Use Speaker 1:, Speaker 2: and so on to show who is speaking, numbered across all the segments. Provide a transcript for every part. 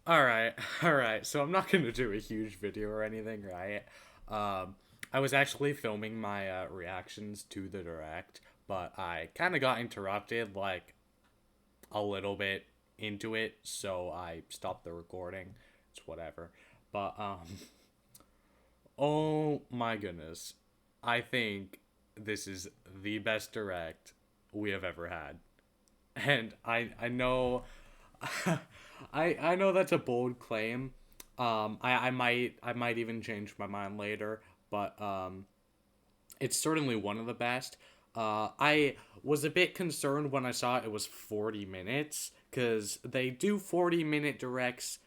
Speaker 1: All right, all right. So I'm not gonna do a huge video or anything, right? I was actually filming my reactions to the direct, but I kind of got interrupted like a little bit into it, so I stopped the recording. It's whatever. But oh my goodness, I think this is the best direct we have ever had, and I know I know that's a bold claim. I might even change my mind later, but it's certainly one of the best. I was a bit concerned when I saw it was 40 minutes because they do 40-minute directs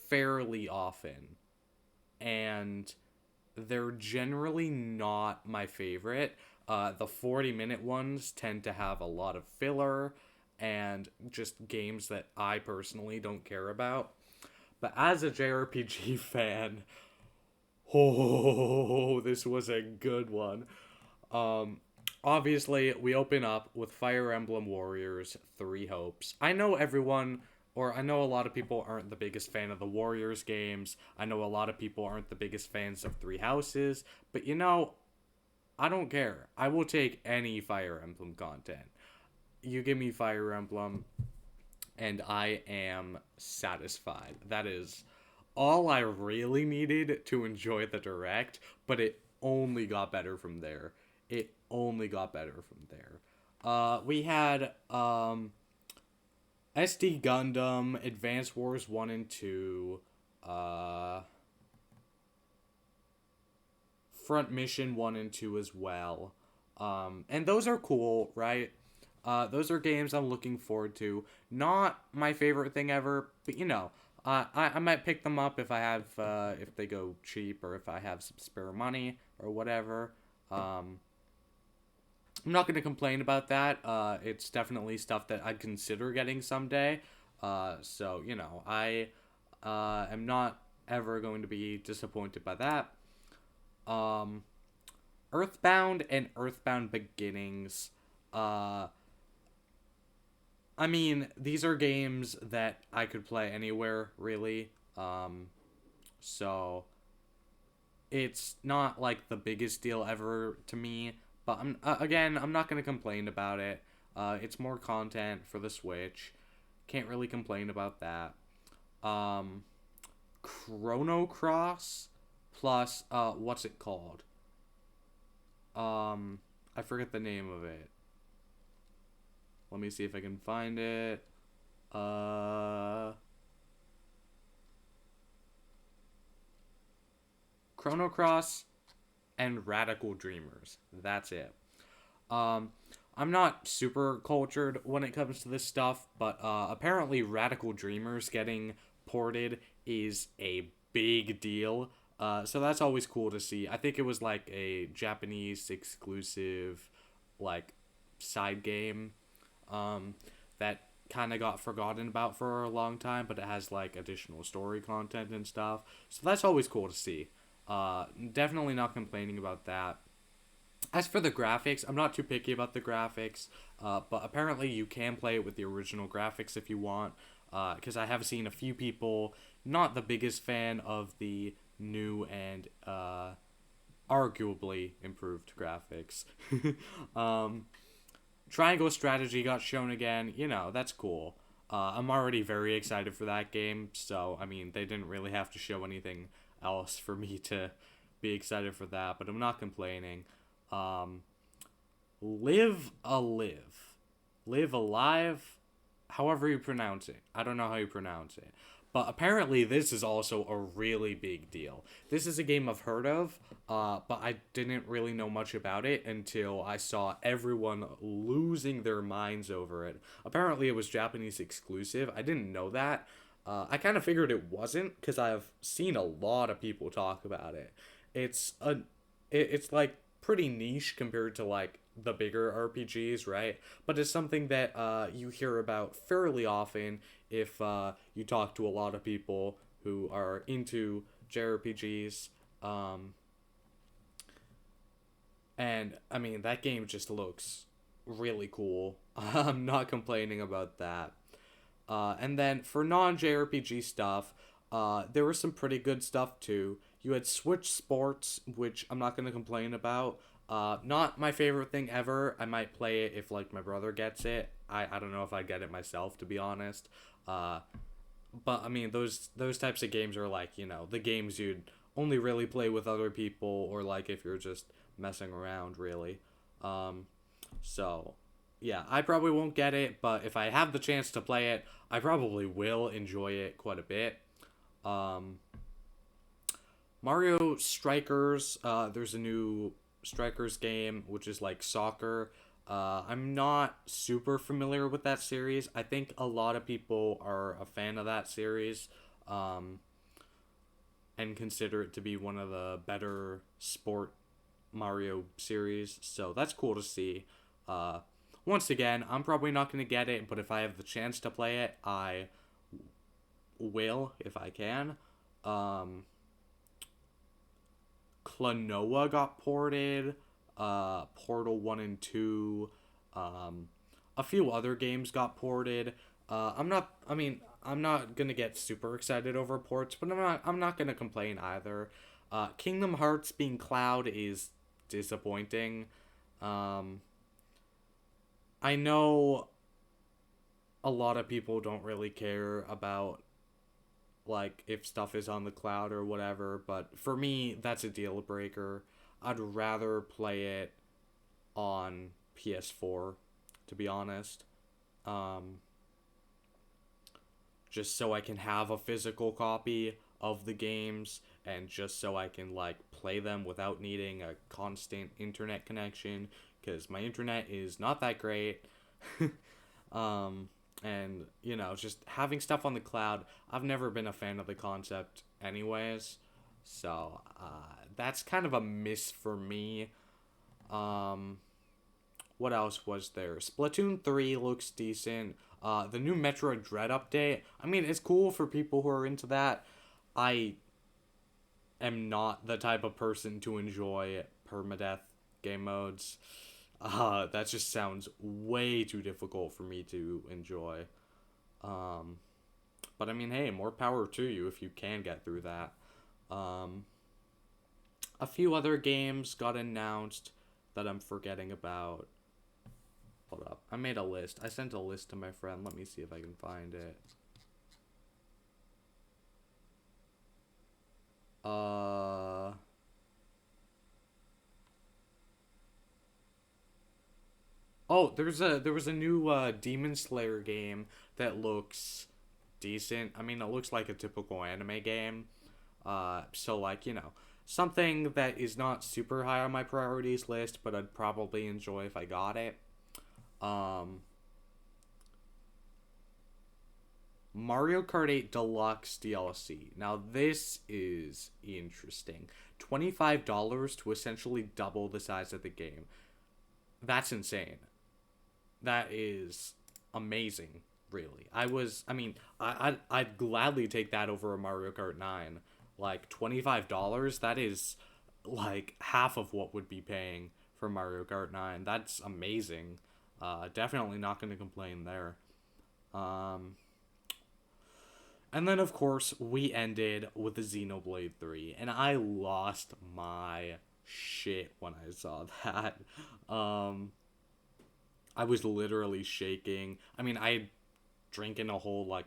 Speaker 1: fairly often, and they're generally not my favorite. The 40-minute ones tend to have a lot of filler and just games that I personally don't care about. But as a JRPG fan, oh, this was a good one. Um, Obviously, we open up with Fire Emblem Warriors Three Hopes. I know everyone, or I know a lot of people aren't the biggest fan of the Warriors games. I know a lot of people aren't the biggest fans of Three Houses, but I don't care. I will take any Fire Emblem content. You give me Fire Emblem, and I am satisfied. That is all I really needed to enjoy the direct, but it only got better from there. It only got better from there. We had SD Gundam, Advance Wars 1 and 2, uh, Front Mission 1 and 2 as well. And those are cool, right? Those are games I'm looking forward to. Not my favorite thing ever, but I might pick them up if they go cheap or if I have some spare money or whatever. Um, I'm not going to complain about that. It's definitely stuff that I'd consider getting someday. I am not ever going to be disappointed by that. Um, Earthbound and Earthbound Beginnings. Uh, I mean, these are games that I could play anywhere, really. So it's not like the biggest deal ever to me, but I'm not gonna complain about it. It's more content for the Switch. Can't really complain about that. Um, Chrono Cross plus what's it called? I forget the name of it. Let me see if I can find it. Uh, Chrono Cross and Radical Dreamers. That's it. Um, I'm not super cultured when it comes to this stuff, but apparently Radical Dreamers getting ported is a big deal. So that's always cool to see. I think it was like a Japanese exclusive, like side game, um, that kind of got forgotten about for a long time, but it has like additional story content and stuff. So that's always cool to see. Definitely not complaining about that. As for the graphics, I'm not too picky about the graphics, but apparently you can play it with the original graphics if you want. Because I have seen a few people not the biggest fan of the new and arguably improved graphics. um, Triangle Strategy got shown again. That's cool. I'm already very excited for that game, so I mean, they didn't really have to show anything else for me to be excited for that, but I'm not complaining. Um, Live a Live. Live Alive, however you pronounce it. I don't know how you pronounce it. But apparently, this is also a really big deal. This is a game I've heard of, but I didn't really know much about it until I saw everyone losing their minds over it. Apparently, it was Japanese exclusive. I didn't know that. I kind of figured it wasn't because I've seen a lot of people talk about it. It's a, it's like pretty niche compared to like the bigger RPGs, right? But it's something that you hear about fairly often if you talk to a lot of people who are into JRPGs. And I mean, that game just looks really cool. I'm not complaining about that. And then for non JRPG stuff, there was some pretty good stuff too. You had Switch Sports, which I'm not gonna complain about. Not my favorite thing ever. I might play it if like my brother gets it. I don't know if I'd get it myself, to be honest. Uh, but I mean those types of games are like, the games you'd only really play with other people, or like if you're just messing around really. Um, so yeah, I probably won't get it, but if I have the chance to play it, I probably will enjoy it quite a bit. Um, Mario Strikers, there's a new Strikers game, which is like soccer. I'm not super familiar with that series. I think a lot of people are a fan of that series, um, and consider it to be one of the better sport Mario series. So that's cool to see. Uh, Once again, I'm probably not going to get it, but if I have the chance to play it, I will if I can. Um, Klonoa got ported. Portal 1 and 2. Um, a few other games got ported. I'm not gonna get super excited over ports, but I'm not gonna complain either. Kingdom Hearts being Cloud is disappointing. Um, I know a lot of people don't really care about like if stuff is on the cloud or whatever, but for me that's a deal breaker. I'd rather play it on PS4, to be honest. Um, just so I can have a physical copy of the games and just so I can like play them without needing a constant internet connection because my internet is not that great. um, and just having stuff on the cloud, I've never been a fan of the concept anyways. So, that's kind of a miss for me. Um, what else was there? Splatoon 3 looks decent. The new Metroid Dread update. I mean, it's cool for people who are into that. I am not the type of person to enjoy permadeath game modes. That just sounds way too difficult for me to enjoy. Um, but I mean, hey, more power to you if you can get through that. Um, a few other games got announced that I'm forgetting about. Hold up. I made a list. I sent a list to my friend. Let me see if I can find it. Uh Oh, there was a new Demon Slayer game that looks decent. I mean, it looks like a typical anime game. So like, something that is not super high on my priorities list, but I'd probably enjoy if I got it. Um Mario Kart 8 Deluxe DLC. Now, this is interesting. $25 to essentially double the size of the game. That's insane. That is amazing, really. I'd gladly take that over a Mario Kart 9. Like, $25, that is like half of what would be paying for Mario Kart 9. That's amazing. Definitely not going to complain there. Um, And then, of course, we ended with the Xenoblade 3, and I lost my shit when I saw that. Um, I was literally shaking. I mean, I had drinking a whole, like,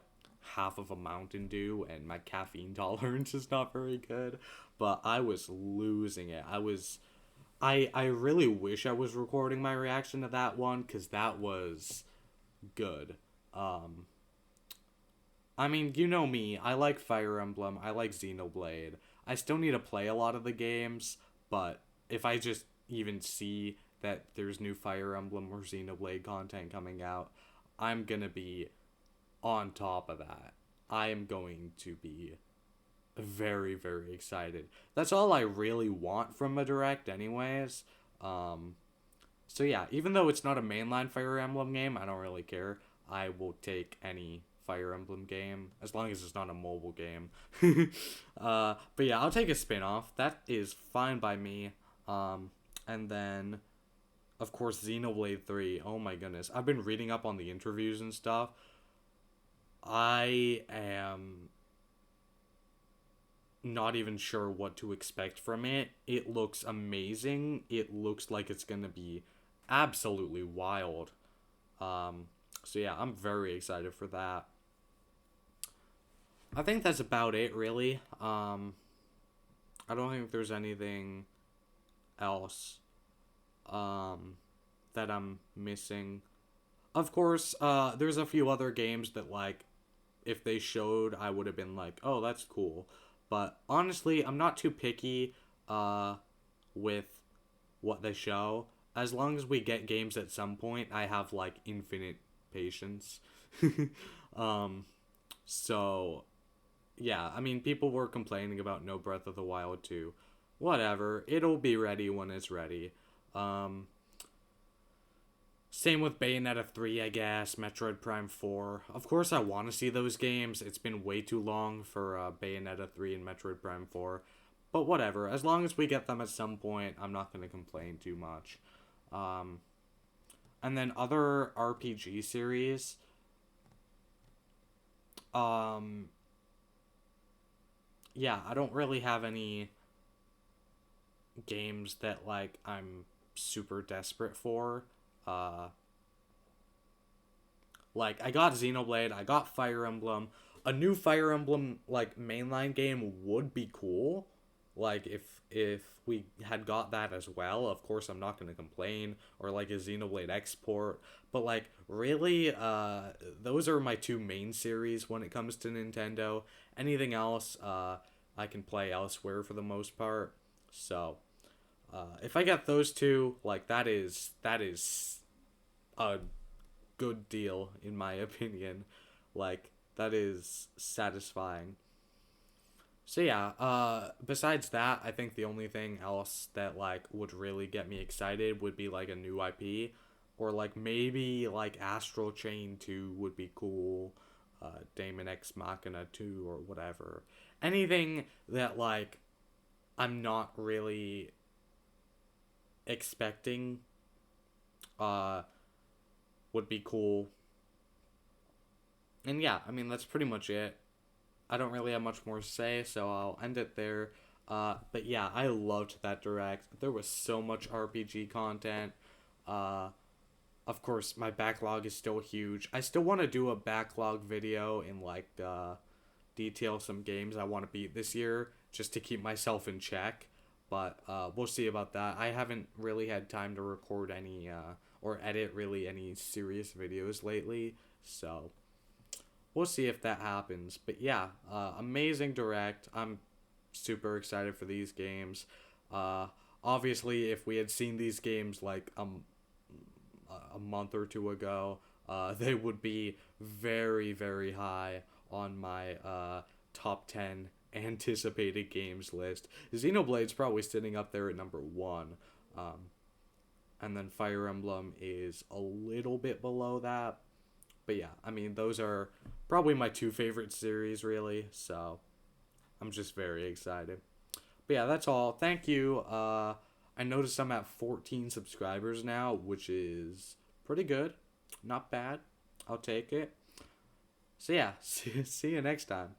Speaker 1: half of a Mountain Dew, and my caffeine tolerance is not very good, but I was losing it. I really wish I was recording my reaction to that one, because that was good. Um, I mean, you know me. I like Fire Emblem. I like Xenoblade. I still need to play a lot of the games, but if I just even see that there's new Fire Emblem or Xenoblade content coming out, I'm gonna be on top of that. I am going to be very, very excited. That's all I really want from a direct, anyways. Um, so yeah, even though it's not a mainline Fire Emblem game, I don't really care. I will take any Fire Emblem game as long as it's not a mobile game. But yeah, I'll take a spin-off. That is fine by me. And then of course Xenoblade 3. Oh my goodness. I've been reading up on the interviews and stuff. I am not even sure what to expect from it. It looks amazing. It looks like it's gonna be absolutely wild. Um, so yeah, I'm very excited for that. I think that's about it, really. I don't think there's anything else um, that I'm missing. Of course, there's a few other games that, like, if they showed, I would have been like, oh, that's cool. But honestly, I'm not too picky uh, with what they show. As long as we get games at some point, I have, like, infinite patience. um, so, yeah, I mean, people were complaining about No Breath of the Wild 2. Whatever, it'll be ready when it's ready. Um, Same with Bayonetta 3, I guess, Metroid Prime 4. Of course, I want to see those games. It's been way too long for Bayonetta 3 and Metroid Prime 4. But whatever, as long as we get them at some point, I'm not going to complain too much. Um, and then other RPG series. Um, yeah, I don't really have any games that, like, I'm super desperate for. Uh, Like, I got Xenoblade, I got Fire Emblem. A new Fire Emblem, like, mainline game would be cool. Like, if we had got that as well, of course I'm not going to complain. Or, like, a Xenoblade export. But, like, really, those are my two main series when it comes to Nintendo. Anything else, I can play elsewhere for the most part. So, if I get those two, like, that is a good deal in my opinion. Like, that is satisfying. So yeah, besides that, I think the only thing else that, like, would really get me excited would be like a new IP, or like maybe like Astral Chain 2 would be cool. Daemon X Machina 2 or whatever. Anything that, like, I'm not really expecting uh would be cool. And yeah, I mean, that's pretty much it. I don't really have much more to say, so I'll end it there. But yeah, I loved that direct. There was so much RPG content. Uh, of course, my backlog is still huge. I still want to do a backlog video and, like, detail some games I want to beat this year just to keep myself in check. But we'll see about that. I haven't really had time to record any or edit really any serious videos lately, so we'll see if that happens. But yeah, amazing direct. I'm super excited for these games. Uh, Obviously, if we had seen these games like a month or two ago, they would be very, very high on my top 10 anticipated games list. Xenoblade's probably sitting up there at number one. And then Fire Emblem is a little bit below that. But yeah, I mean, those are probably my two favorite series, really. So I'm just very excited. But yeah, that's all. Thank you. I noticed I'm at 14 subscribers now, which is pretty good. Not bad. I'll take it. So yeah, see you next time.